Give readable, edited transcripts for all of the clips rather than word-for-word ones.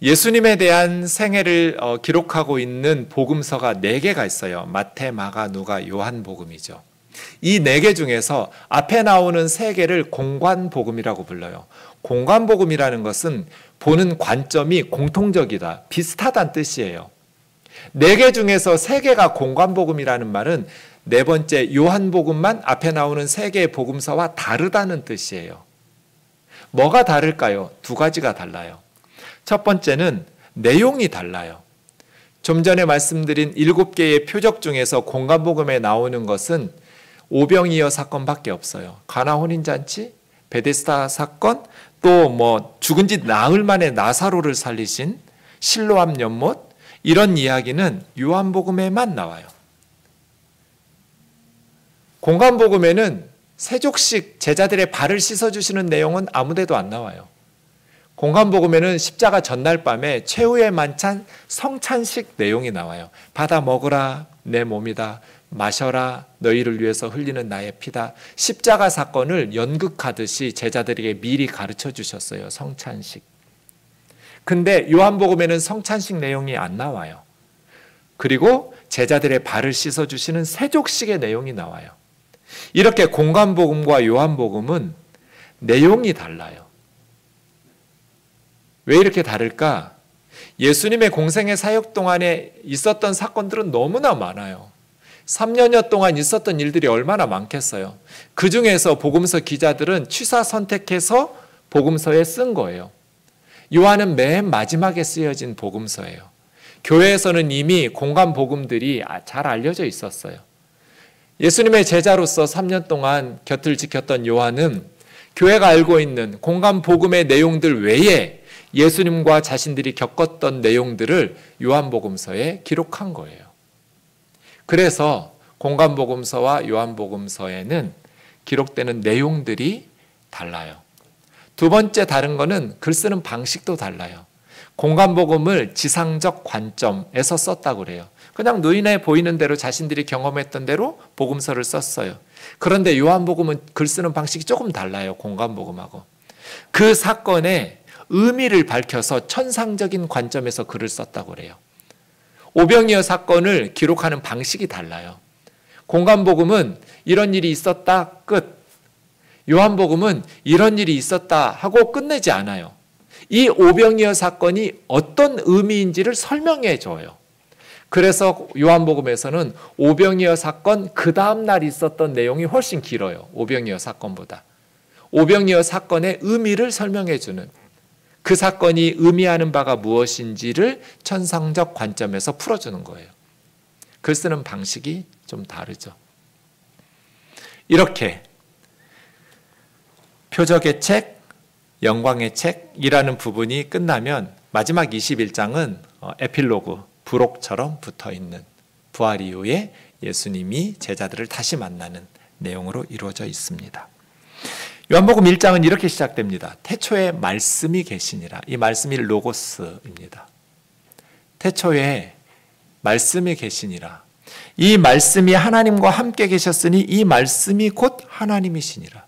예수님에 대한 생애를 기록하고 있는 복음서가 4개가 있어요. 마태, 마가, 누가, 요한복음이죠. 이 4개 중에서 앞에 나오는 3개를 공관복음이라고 불러요. 공관복음이라는 것은 보는 관점이 공통적이다, 비슷하다는 뜻이에요. 4개 중에서 3개가 공관복음이라는 말은 4번째 요한복음만 앞에 나오는 3개의 복음서와 다르다는 뜻이에요. 뭐가 다를까요? 2가지가 달라요. 첫 번째는 내용이 달라요. 좀 전에 말씀드린 7개의 표적 중에서 공관복음에 나오는 것은 오병이어 사건밖에 없어요. 가나 혼인잔치, 베데스다 사건, 또 죽은 지 나흘 만에 나사로를 살리신 실로암 연못, 이런 이야기는 요한복음에만 나와요. 공관복음에는 세족식 제자들의 발을 씻어주시는 내용은 아무데도 안 나와요. 공관복음에는 십자가 전날 밤에 최후의 만찬 성찬식 내용이 나와요. 받아 먹으라, 내 몸이다. 마셔라, 너희를 위해서 흘리는 나의 피다. 십자가 사건을 연극하듯이 제자들에게 미리 가르쳐 주셨어요. 성찬식. 근데 요한복음에는 성찬식 내용이 안 나와요. 그리고 제자들의 발을 씻어주시는 세족식의 내용이 나와요. 이렇게 공관복음과 요한복음은 내용이 달라요. 왜 이렇게 다를까? 예수님의 공생의 사역 동안에 있었던 사건들은 너무나 많아요. 3년여 동안 있었던 일들이 얼마나 많겠어요. 그 중에서 복음서 기자들은 취사 선택해서 복음서에 쓴 거예요. 요한은 맨 마지막에 쓰여진 복음서예요. 교회에서는 이미 공관복음들이 잘 알려져 있었어요. 예수님의 제자로서 3년 동안 곁을 지켰던 요한은 교회가 알고 있는 공관복음의 내용들 외에 예수님과 자신들이 겪었던 내용들을 요한복음서에 기록한 거예요. 그래서 공관복음서와 요한복음서에는 기록되는 내용들이 달라요. 2번째 다른 거는 글 쓰는 방식도 달라요. 공관복음을 지상적 관점에서 썼다고 그래요. 그냥 눈에 보이는 대로 자신들이 경험했던 대로 복음서를 썼어요. 그런데 요한복음은 글 쓰는 방식이 조금 달라요. 공관복음하고. 그 사건의 의미를 밝혀서 천상적인 관점에서 글을 썼다고 그래요. 오병이어 사건을 기록하는 방식이 달라요. 공관복음은 이런 일이 있었다, 끝. 요한복음은 이런 일이 있었다 하고 끝내지 않아요. 이 오병이어 사건이 어떤 의미인지를 설명해 줘요. 그래서 요한복음에서는 오병이어 사건 그 다음 날 있었던 내용이 훨씬 길어요. 오병이어 사건보다. 오병이어 사건의 의미를 설명해 주는, 그 사건이 의미하는 바가 무엇인지를 천상적 관점에서 풀어주는 거예요. 글 쓰는 방식이 좀 다르죠. 이렇게 표적의 책, 영광의 책이라는 부분이 끝나면 마지막 21장은 에필로그, 부록처럼 붙어있는 부활 이후에 예수님이 제자들을 다시 만나는 내용으로 이루어져 있습니다. 요한복음 1장은 이렇게 시작됩니다. 태초에 말씀이 계시니라. 이 말씀이 로고스입니다. 태초에 말씀이 계시니라. 이 말씀이 하나님과 함께 계셨으니 이 말씀이 곧 하나님이시니라.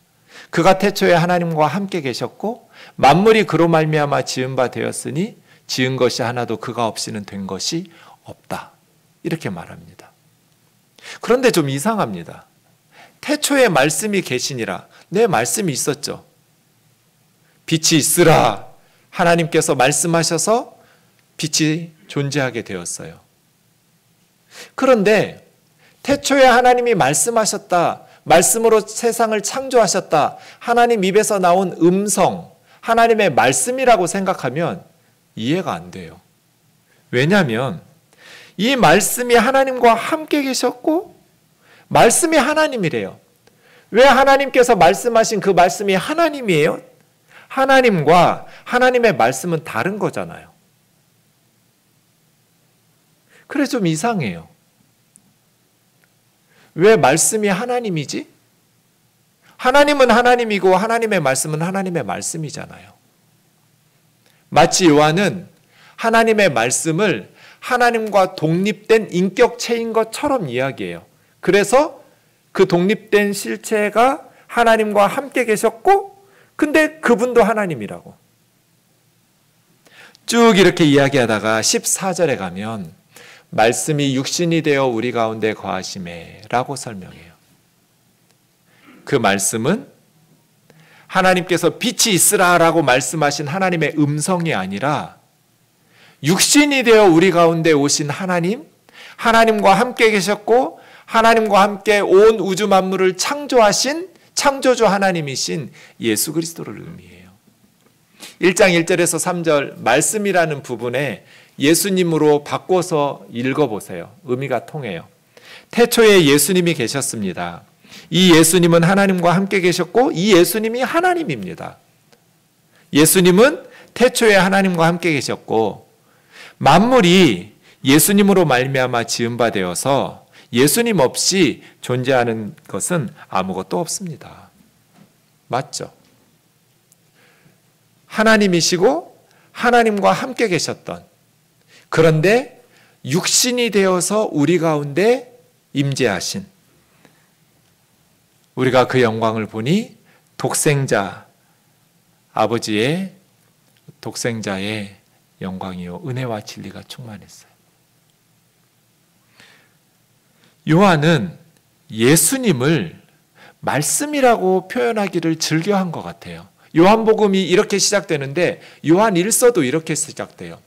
그가 태초에 하나님과 함께 계셨고 만물이 그로 말미암아 지은 바 되었으니 지은 것이 하나도 그가 없이는 된 것이 없다. 이렇게 말합니다. 그런데 좀 이상합니다. 태초에 말씀이 계시니라. 내 말씀이 있었죠. 빛이 있으라. 하나님께서 말씀하셔서 빛이 존재하게 되었어요. 그런데 태초에 하나님이 말씀하셨다. 말씀으로 세상을 창조하셨다. 하나님 입에서 나온 음성, 하나님의 말씀이라고 생각하면 이해가 안 돼요. 왜냐하면 이 말씀이 하나님과 함께 계셨고 말씀이 하나님이래요. 왜 하나님께서 말씀하신 그 말씀이 하나님이에요? 하나님과 하나님의 말씀은 다른 거잖아요. 그래서 좀 이상해요. 왜 말씀이 하나님이지? 하나님은 하나님이고 하나님의 말씀은 하나님의 말씀이잖아요. 마치 요한은 하나님의 말씀을 하나님과 독립된 인격체인 것처럼 이야기해요. 그래서 그 독립된 실체가 하나님과 함께 계셨고 근데 그분도 하나님이라고. 쭉 이렇게 이야기하다가 14절에 가면 말씀이 육신이 되어 우리 가운데 거하심에 라고 설명해요. 그 말씀은 하나님께서 빛이 있으라 라고 말씀하신 하나님의 음성이 아니라 육신이 되어 우리 가운데 오신 하나님, 하나님과 함께 계셨고 하나님과 함께 온 우주 만물을 창조하신 창조주 하나님이신 예수 그리스도를 의미해요. 1장 1절에서 3절 말씀이라는 부분에 예수님으로 바꿔서 읽어보세요. 의미가 통해요. 태초에 예수님이 계셨습니다. 이 예수님은 하나님과 함께 계셨고 이 예수님이 하나님입니다. 예수님은 태초에 하나님과 함께 계셨고 만물이 예수님으로 말미암아 지은 바 되어서 예수님 없이 존재하는 것은 아무것도 없습니다. 맞죠? 하나님이시고 하나님과 함께 계셨던, 그런데 육신이 되어서 우리 가운데 임재하신, 우리가 그 영광을 보니 독생자, 아버지의 독생자의 영광이요 은혜와 진리가 충만했어요. 요한은 예수님을 말씀이라고 표현하기를 즐겨한 것 같아요. 요한복음이 이렇게 시작되는데 요한 1서도 이렇게 시작돼요.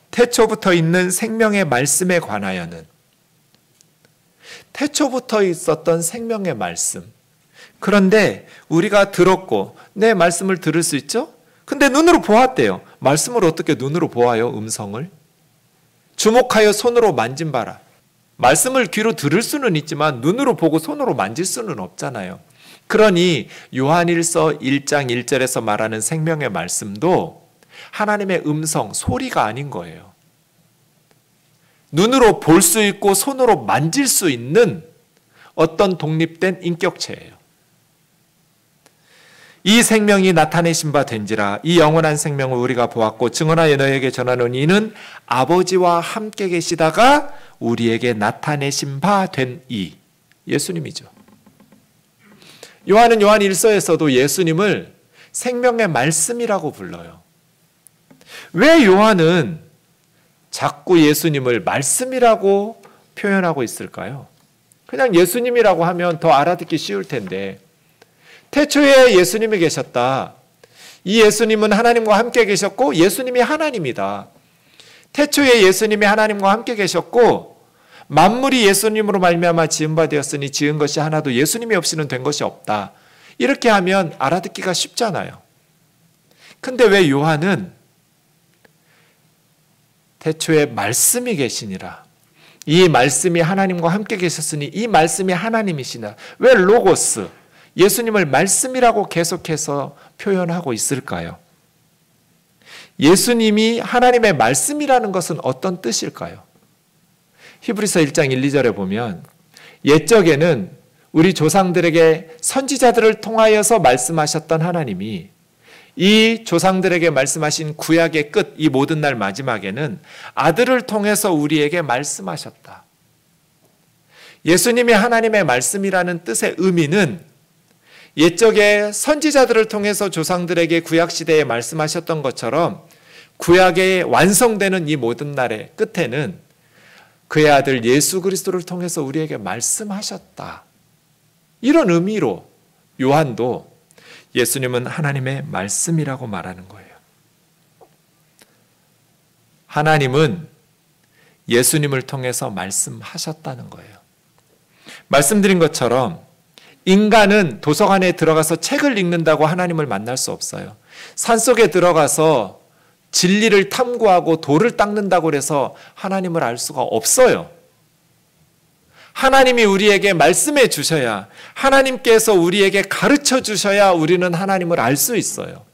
태초부터 있는 생명의 말씀에 관하여는, 태초부터 있었던 생명의 말씀. 그런데 우리가 들었고 내 말씀을 들을 수 있죠? 근데 눈으로 보았대요. 말씀을 어떻게 눈으로 보아요? 음성을 주목하여 손으로 만진봐라. 말씀을 귀로 들을 수는 있지만 눈으로 보고 손으로 만질 수는 없잖아요. 그러니 요한일서 1장 1절에서 말하는 생명의 말씀도 하나님의 음성, 소리가 아닌 거예요. 눈으로 볼 수 있고 손으로 만질 수 있는 어떤 독립된 인격체예요. 이 생명이 나타내신 바 된지라. 이 영원한 생명을 우리가 보았고 증언하여 너희에게 전하노니 이는 아버지와 함께 계시다가 우리에게 나타내신 바 된 이 예수님이죠. 요한은 요한 1서에서도 예수님을 생명의 말씀이라고 불러요. 왜 요한은 자꾸 예수님을 말씀이라고 표현하고 있을까요? 그냥 예수님이라고 하면 더 알아듣기 쉬울 텐데, 태초에 예수님이 계셨다. 이 예수님은 하나님과 함께 계셨고 예수님이 하나님이다. 태초에 예수님이 하나님과 함께 계셨고 만물이 예수님으로 말미암아 지은 바 되었으니 지은 것이 하나도 예수님이 없이는 된 것이 없다. 이렇게 하면 알아듣기가 쉽잖아요. 근데 왜 요한은 태초에 말씀이 계시니라, 이 말씀이 하나님과 함께 계셨으니 이 말씀이 하나님이시나, 왜 로고스, 예수님을 말씀이라고 계속해서 표현하고 있을까요? 예수님이 하나님의 말씀이라는 것은 어떤 뜻일까요? 히브리서 1장 1, 2절에 보면 옛적에는 우리 조상들에게 선지자들을 통하여서 말씀하셨던 하나님이 이 조상들에게 말씀하신 구약의 끝, 이 모든 날 마지막에는 아들을 통해서 우리에게 말씀하셨다. 예수님이 하나님의 말씀이라는 뜻의 의미는 옛적에 선지자들을 통해서 조상들에게 구약시대에 말씀하셨던 것처럼 구약에 완성되는 이 모든 날의 끝에는 그의 아들 예수 그리스도를 통해서 우리에게 말씀하셨다. 이런 의미로 요한도 예수님은 하나님의 말씀이라고 말하는 거예요. 하나님은 예수님을 통해서 말씀하셨다는 거예요. 말씀드린 것처럼 인간은 도서관에 들어가서 책을 읽는다고 하나님을 만날 수 없어요. 산속에 들어가서 진리를 탐구하고 돌을 닦는다고 해서 하나님을 알 수가 없어요. 하나님이 우리에게 말씀해 주셔야, 하나님께서 우리에게 가르쳐 주셔야 우리는 하나님을 알 수 있어요.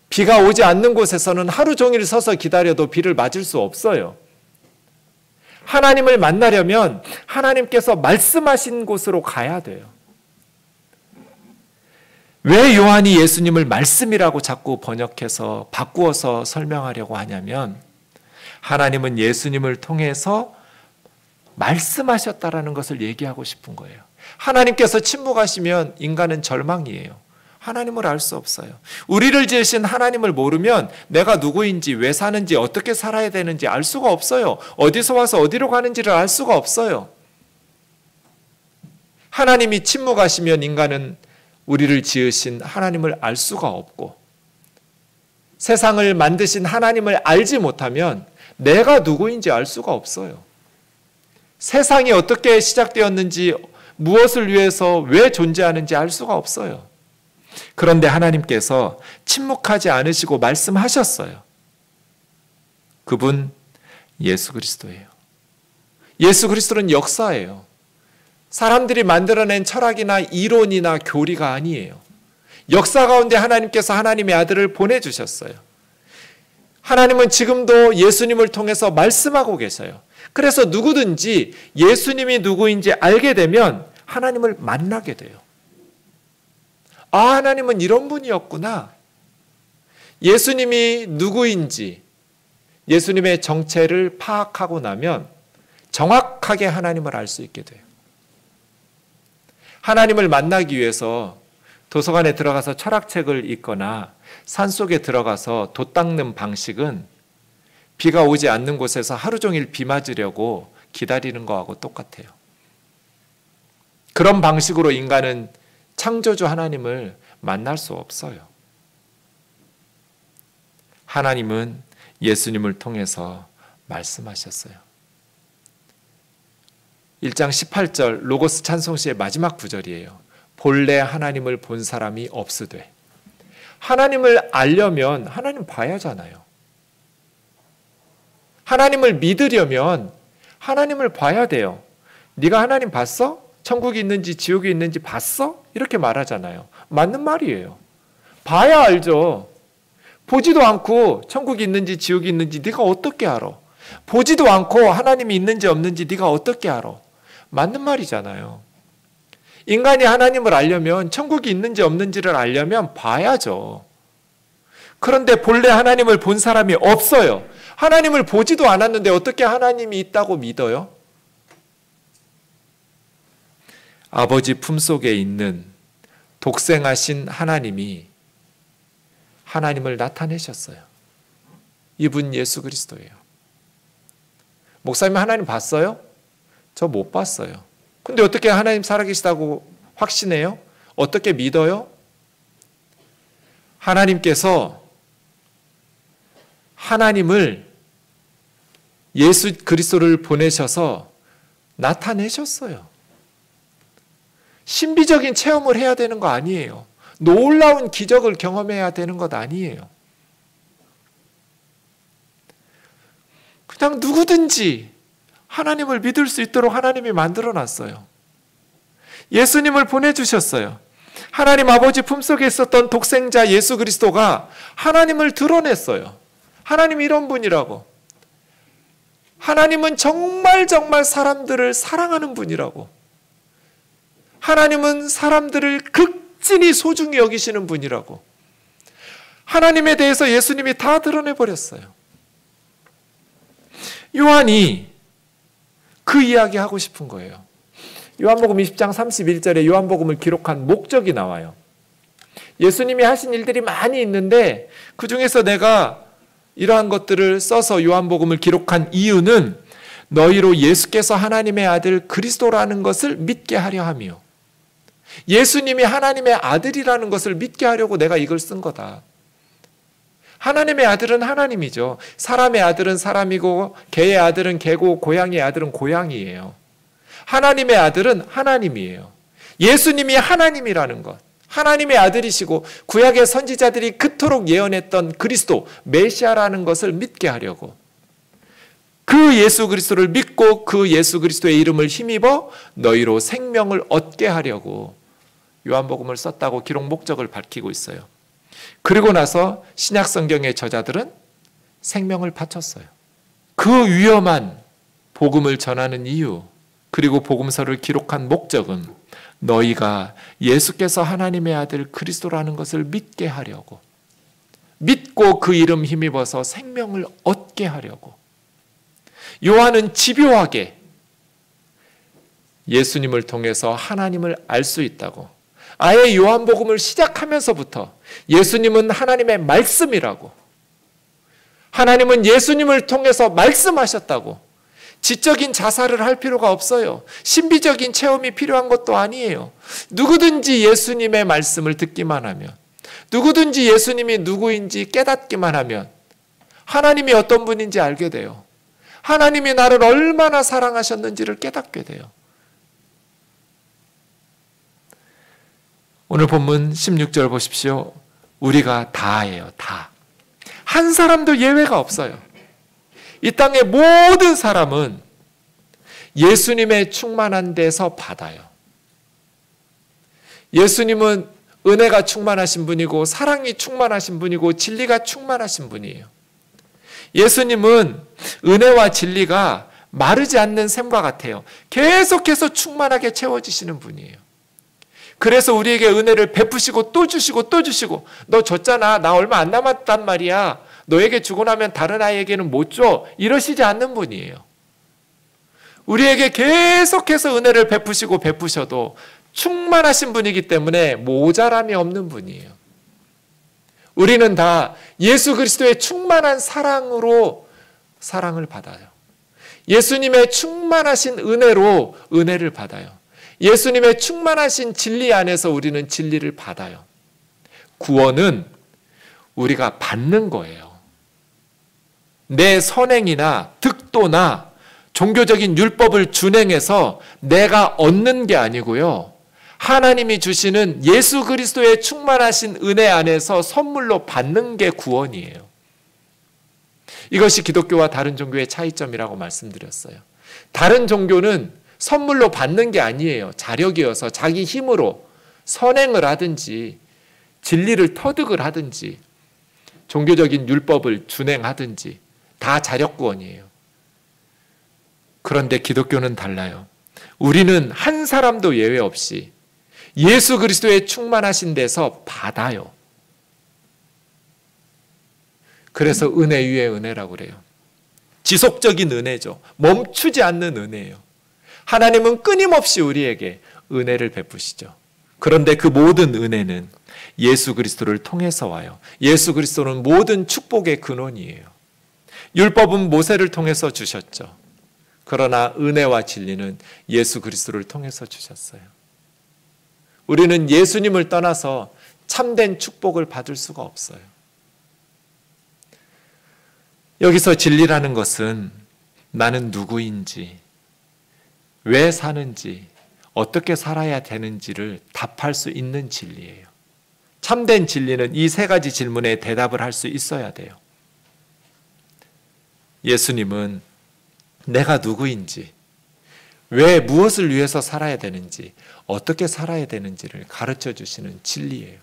비가 오지 않는 곳에서는 하루 종일 서서 기다려도 비를 맞을 수 없어요. 하나님을 만나려면 하나님께서 말씀하신 곳으로 가야 돼요. 왜 요한이 예수님을 말씀이라고 자꾸 번역해서 바꾸어서 설명하려고 하냐면, 하나님은 예수님을 통해서 말씀하셨다라는 것을 얘기하고 싶은 거예요. 하나님께서 침묵하시면 인간은 절망이에요. 하나님을 알 수 없어요. 우리를 지으신 하나님을 모르면 내가 누구인지, 왜 사는지, 어떻게 살아야 되는지 알 수가 없어요. 어디서 와서 어디로 가는지를 알 수가 없어요. 하나님이 침묵하시면 인간은 우리를 지으신 하나님을 알 수가 없고, 세상을 만드신 하나님을 알지 못하면 내가 누구인지 알 수가 없어요. 세상이 어떻게 시작되었는지, 무엇을 위해서 왜 존재하는지 알 수가 없어요. 그런데 하나님께서 침묵하지 않으시고 말씀하셨어요. 그분 예수 그리스도예요. 예수 그리스도는 역사예요. 사람들이 만들어낸 철학이나 이론이나 교리가 아니에요. 역사 가운데 하나님께서 하나님의 아들을 보내주셨어요. 하나님은 지금도 예수님을 통해서 말씀하고 계셔요. 그래서 누구든지 예수님이 누구인지 알게 되면 하나님을 만나게 돼요. 아, 하나님은 이런 분이었구나. 예수님이 누구인지, 예수님의 정체를 파악하고 나면 정확하게 하나님을 알 수 있게 돼요. 하나님을 만나기 위해서 도서관에 들어가서 철학책을 읽거나 산속에 들어가서 돛 닦는 방식은 비가 오지 않는 곳에서 하루 종일 비 맞으려고 기다리는 거하고 똑같아요. 그런 방식으로 인간은 창조주 하나님을 만날 수 없어요. 하나님은 예수님을 통해서 말씀하셨어요. 1장 18절 로고스 찬송시의 마지막 구절이에요. 본래 하나님을 본 사람이 없으되. 하나님을 알려면 하나님 봐야 하잖아요. 하나님을 믿으려면 하나님을 봐야 돼요. 네가 하나님 봤어? 천국이 있는지 지옥이 있는지 봤어? 이렇게 말하잖아요. 맞는 말이에요. 봐야 알죠. 보지도 않고 천국이 있는지 지옥이 있는지 네가 어떻게 알아? 보지도 않고 하나님이 있는지 없는지 네가 어떻게 알아? 맞는 말이잖아요. 인간이 하나님을 알려면, 천국이 있는지 없는지를 알려면 봐야죠. 그런데 본래 하나님을 본 사람이 없어요. 하나님을 보지도 않았는데 어떻게 하나님이 있다고 믿어요? 아버지 품속에 있는 독생하신 하나님이 하나님을 나타내셨어요. 이분 예수 그리스도예요. 목사님 하나님 봤어요? 저 못 봤어요. 근데 어떻게 하나님 살아계시다고 확신해요? 어떻게 믿어요? 하나님께서 하나님을, 예수 그리스도를 보내셔서 나타내셨어요. 신비적인 체험을 해야 되는 거 아니에요. 놀라운 기적을 경험해야 되는 것 아니에요. 그냥 누구든지 하나님을 믿을 수 있도록 하나님이 만들어놨어요. 예수님을 보내주셨어요. 하나님 아버지 품속에 있었던 독생자 예수 그리스도가 하나님을 드러냈어요. 하나님 이런 분이라고. 하나님은 정말 사람들을 사랑하는 분이라고. 하나님은 사람들을 극진히 소중히 여기시는 분이라고. 하나님에 대해서 예수님이 다 드러내버렸어요. 요한이 그 이야기 하고 싶은 거예요. 요한복음 20장 31절에 요한복음을 기록한 목적이 나와요. 예수님이 하신 일들이 많이 있는데 그 중에서 내가 이러한 것들을 써서 요한복음을 기록한 이유는 너희로 예수께서 하나님의 아들 그리스도라는 것을 믿게 하려 함이요. 예수님이 하나님의 아들이라는 것을 믿게 하려고 내가 이걸 쓴 거다. 하나님의 아들은 하나님이죠. 사람의 아들은 사람이고 개의 아들은 개고 고양이의 아들은 고양이에요. 하나님의 아들은 하나님이에요. 예수님이 하나님이라는 것, 하나님의 아들이시고 구약의 선지자들이 그토록 예언했던 그리스도, 메시아라는 것을 믿게 하려고, 그 예수 그리스도를 믿고 그 예수 그리스도의 이름을 힘입어 너희로 생명을 얻게 하려고 요한복음을 썼다고 기록 목적을 밝히고 있어요. 그리고 나서 신약 성경의 저자들은 생명을 바쳤어요. 그 위험한 복음을 전하는 이유, 그리고 복음서를 기록한 목적은 너희가 예수께서 하나님의 아들 그리스도라는 것을 믿게 하려고, 믿고 그 이름 힘입어서 생명을 얻게 하려고. 요한은 집요하게 예수님을 통해서 하나님을 알 수 있다고, 아예 요한복음을 시작하면서부터 예수님은 하나님의 말씀이라고, 하나님은 예수님을 통해서 말씀하셨다고, 지적인 자사를 할 필요가 없어요. 신비적인 체험이 필요한 것도 아니에요. 누구든지 예수님의 말씀을 듣기만 하면, 누구든지 예수님이 누구인지 깨닫기만 하면 하나님이 어떤 분인지 알게 돼요. 하나님이 나를 얼마나 사랑하셨는지를 깨닫게 돼요. 오늘 본문 16절 보십시오. 우리가 다예요. 다. 한 사람도 예외가 없어요. 이 땅의 모든 사람은 예수님의 충만한 데서 받아요. 예수님은 은혜가 충만하신 분이고 사랑이 충만하신 분이고 진리가 충만하신 분이에요. 예수님은 은혜와 진리가 마르지 않는 샘과 같아요. 계속해서 충만하게 채워지시는 분이에요. 그래서 우리에게 은혜를 베푸시고 또 주시고 또 주시고, 너 줬잖아, 나 얼마 안 남았단 말이야, 너에게 주고 나면 다른 아이에게는 못 줘, 이러시지 않는 분이에요. 우리에게 계속해서 은혜를 베푸시고 베푸셔도 충만하신 분이기 때문에 모자람이 없는 분이에요. 우리는 다 예수 그리스도의 충만한 사랑으로 사랑을 받아요. 예수님의 충만하신 은혜로 은혜를 받아요. 예수님의 충만하신 진리 안에서 우리는 진리를 받아요. 구원은 우리가 받는 거예요. 내 선행이나 득도나 종교적인 율법을 준행해서 내가 얻는 게 아니고요. 하나님이 주시는 예수 그리스도의 충만하신 은혜 안에서 선물로 받는 게 구원이에요. 이것이 기독교와 다른 종교의 차이점이라고 말씀드렸어요. 다른 종교는 선물로 받는 게 아니에요. 자력이어서 자기 힘으로 선행을 하든지 진리를 터득을 하든지 종교적인 율법을 준행하든지 다 자력구원이에요. 그런데 기독교는 달라요. 우리는 한 사람도 예외 없이 예수 그리스도의 충만하신 데서 받아요. 그래서 은혜 위에 은혜라고 그래요. 지속적인 은혜죠. 멈추지 않는 은혜예요. 하나님은 끊임없이 우리에게 은혜를 베푸시죠. 그런데 그 모든 은혜는 예수 그리스도를 통해서 와요. 예수 그리스도는 모든 축복의 근원이에요. 율법은 모세를 통해서 주셨죠. 그러나 은혜와 진리는 예수 그리스도를 통해서 주셨어요. 우리는 예수님을 떠나서 참된 축복을 받을 수가 없어요. 여기서 진리라는 것은 나는 누구인지, 왜 사는지, 어떻게 살아야 되는지를 답할 수 있는 진리예요. 참된 진리는 이 세 가지 질문에 대답을 할 수 있어야 돼요. 예수님은 내가 누구인지, 왜 무엇을 위해서 살아야 되는지, 어떻게 살아야 되는지를 가르쳐 주시는 진리예요.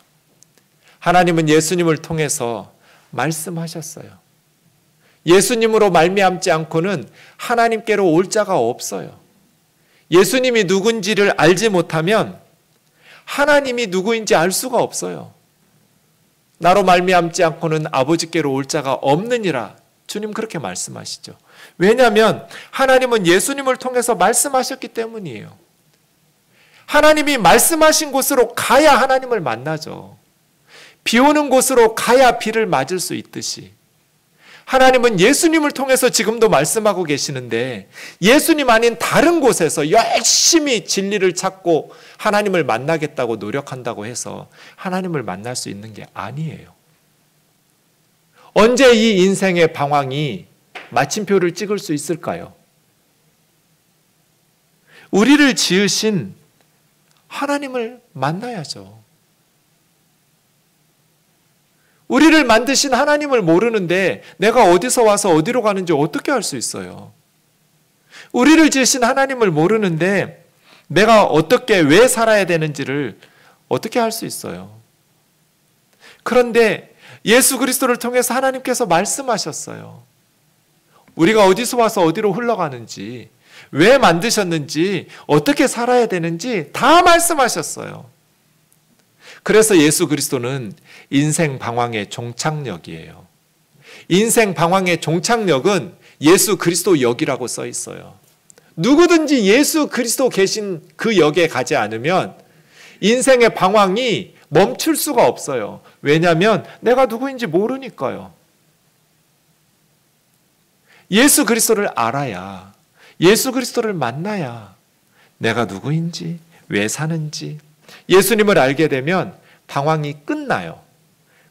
하나님은 예수님을 통해서 말씀하셨어요. 예수님으로 말미암지 않고는 하나님께로 올 자가 없어요. 예수님이 누군지를 알지 못하면 하나님이 누구인지 알 수가 없어요. 나로 말미암지 않고는 아버지께로 올 자가 없느니라. 주님 그렇게 말씀하시죠. 왜냐하면 하나님은 예수님을 통해서 말씀하셨기 때문이에요. 하나님이 말씀하신 곳으로 가야 하나님을 만나죠. 비 오는 곳으로 가야 비를 맞을 수 있듯이 하나님은 예수님을 통해서 지금도 말씀하고 계시는데, 예수님 아닌 다른 곳에서 열심히 진리를 찾고 하나님을 만나겠다고 노력한다고 해서 하나님을 만날 수 있는 게 아니에요. 언제 이 인생의 방황이 마침표를 찍을 수 있을까요? 우리를 지으신 하나님을 만나야죠. 우리를 만드신 하나님을 모르는데 내가 어디서 와서 어디로 가는지 어떻게 알 수 있어요? 우리를 지으신 하나님을 모르는데 내가 어떻게, 왜 살아야 되는지를 어떻게 알 수 있어요? 그런데 예수 그리스도를 통해서 하나님께서 말씀하셨어요. 우리가 어디서 와서 어디로 흘러가는지, 왜 만드셨는지, 어떻게 살아야 되는지 다 말씀하셨어요. 그래서 예수 그리스도는 인생 방황의 종착역이에요. 인생 방황의 종착역은 예수 그리스도 역이라고 써 있어요. 누구든지 예수 그리스도 계신 그 역에 가지 않으면 인생의 방황이 멈출 수가 없어요. 왜냐하면 내가 누구인지 모르니까요. 예수 그리스도를 알아야, 예수 그리스도를 만나야 내가 누구인지, 왜 사는지, 예수님을 알게 되면 방황이 끝나요.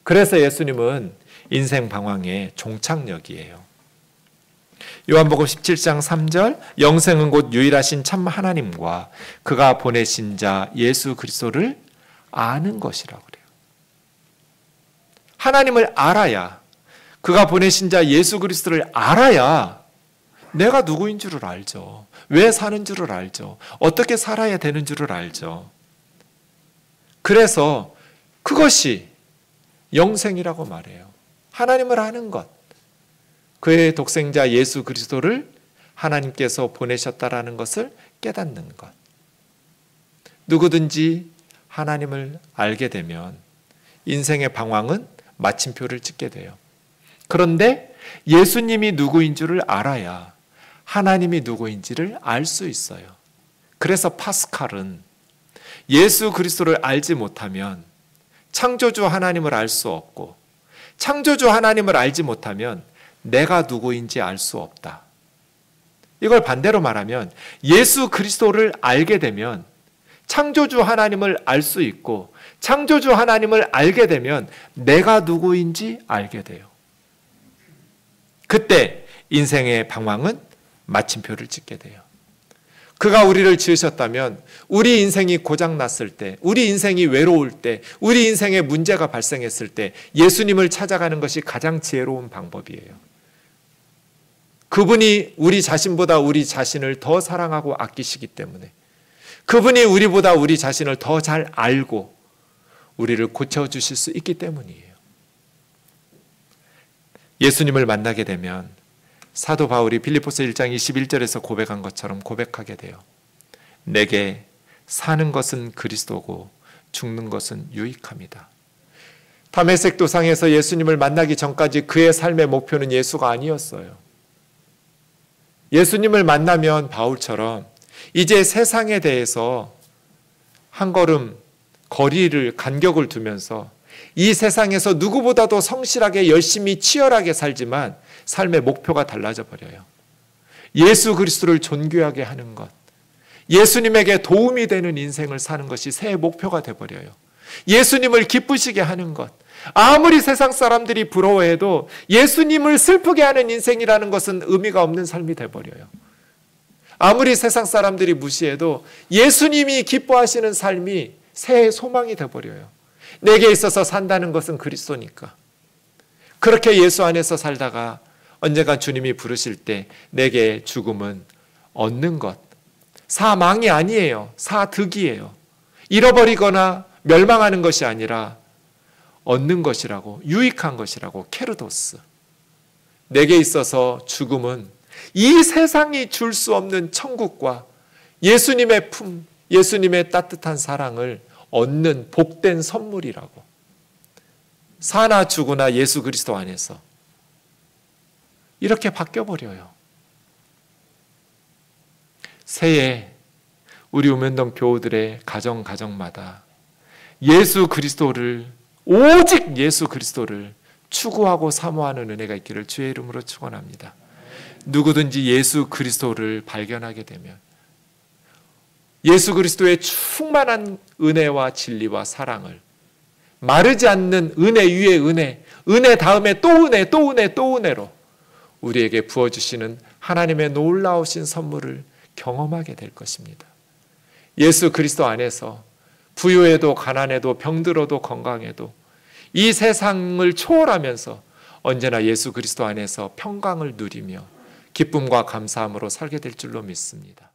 그래서 예수님은 인생 방황의 종착역이에요. 요한복음 17장 3절, 영생은 곧 유일하신 참 하나님과 그가 보내신 자 예수 그리스도를 아는 것이라고 그래요. 하나님을 알아야, 그가 보내신 자 예수 그리스도를 알아야 내가 누구인 줄을 알죠. 왜 사는 줄을 알죠. 어떻게 살아야 되는 줄을 알죠. 그래서 그것이 영생이라고 말해요. 하나님을 아는 것. 그의 독생자 예수 그리스도를 하나님께서 보내셨다라는 것을 깨닫는 것. 누구든지 하나님을 알게 되면 인생의 방황은 마침표를 찍게 돼요. 그런데 예수님이 누구인 줄을 알아야 하나님이 누구인지를 알 수 있어요. 그래서 파스칼은 예수 그리스도를 알지 못하면 창조주 하나님을 알 수 없고, 창조주 하나님을 알지 못하면 내가 누구인지 알 수 없다. 이걸 반대로 말하면 예수 그리스도를 알게 되면 창조주 하나님을 알 수 있고, 창조주 하나님을 알게 되면 내가 누구인지 알게 돼요. 그때 인생의 방황은 마침표를 찍게 돼요. 그가 우리를 지으셨다면 우리 인생이 고장났을 때, 우리 인생이 외로울 때, 우리 인생에 문제가 발생했을 때 예수님을 찾아가는 것이 가장 지혜로운 방법이에요. 그분이 우리 자신보다 우리 자신을 더 사랑하고 아끼시기 때문에, 그분이 우리보다 우리 자신을 더 잘 알고 우리를 고쳐주실 수 있기 때문이에요. 예수님을 만나게 되면 사도 바울이 빌립보서 1장 21절에서 고백한 것처럼 고백하게 돼요. 내게 사는 것은 그리스도고 죽는 것은 유익함이다. 다메섹 도상에서 예수님을 만나기 전까지 그의 삶의 목표는 예수가 아니었어요. 예수님을 만나면 바울처럼 이제 세상에 대해서 한 걸음 거리를, 간격을 두면서 이 세상에서 누구보다도 성실하게 열심히 치열하게 살지만 삶의 목표가 달라져 버려요. 예수 그리스도를 존귀하게 하는 것, 예수님에게 도움이 되는 인생을 사는 것이 새해 목표가 되어버려요. 예수님을 기쁘시게 하는 것, 아무리 세상 사람들이 부러워해도 예수님을 슬프게 하는 인생이라는 것은 의미가 없는 삶이 되어버려요. 아무리 세상 사람들이 무시해도 예수님이 기뻐하시는 삶이 새해 소망이 되어버려요. 내게 있어서 산다는 것은 그리스도니까. 그렇게 예수 안에서 살다가 언젠가 주님이 부르실 때 내게 죽음은 얻는 것, 사망이 아니에요. 사득이에요. 잃어버리거나 멸망하는 것이 아니라 얻는 것이라고, 유익한 것이라고, 케르도스. 내게 있어서 죽음은 이 세상이 줄 수 없는 천국과 예수님의 품, 예수님의 따뜻한 사랑을 얻는 복된 선물이라고. 사나 죽으나 예수 그리스도 안에서 이렇게 바뀌어버려요. 새해 우리 우면동 교우들의 가정마다 예수 그리스도를, 오직 예수 그리스도를 추구하고 사모하는 은혜가 있기를 주의 이름으로 축원합니다. 누구든지 예수 그리스도를 발견하게 되면 예수 그리스도의 충만한 은혜와 진리와 사랑을, 마르지 않는 은혜 위에 은혜, 은혜 다음에 또 은혜, 또 은혜, 또 은혜로 우리에게 부어주시는 하나님의 놀라우신 선물을 경험하게 될 것입니다. 예수 그리스도 안에서 부유해도 가난해도 병들어도 건강해도 이 세상을 초월하면서 언제나 예수 그리스도 안에서 평강을 누리며 기쁨과 감사함으로 살게 될 줄로 믿습니다.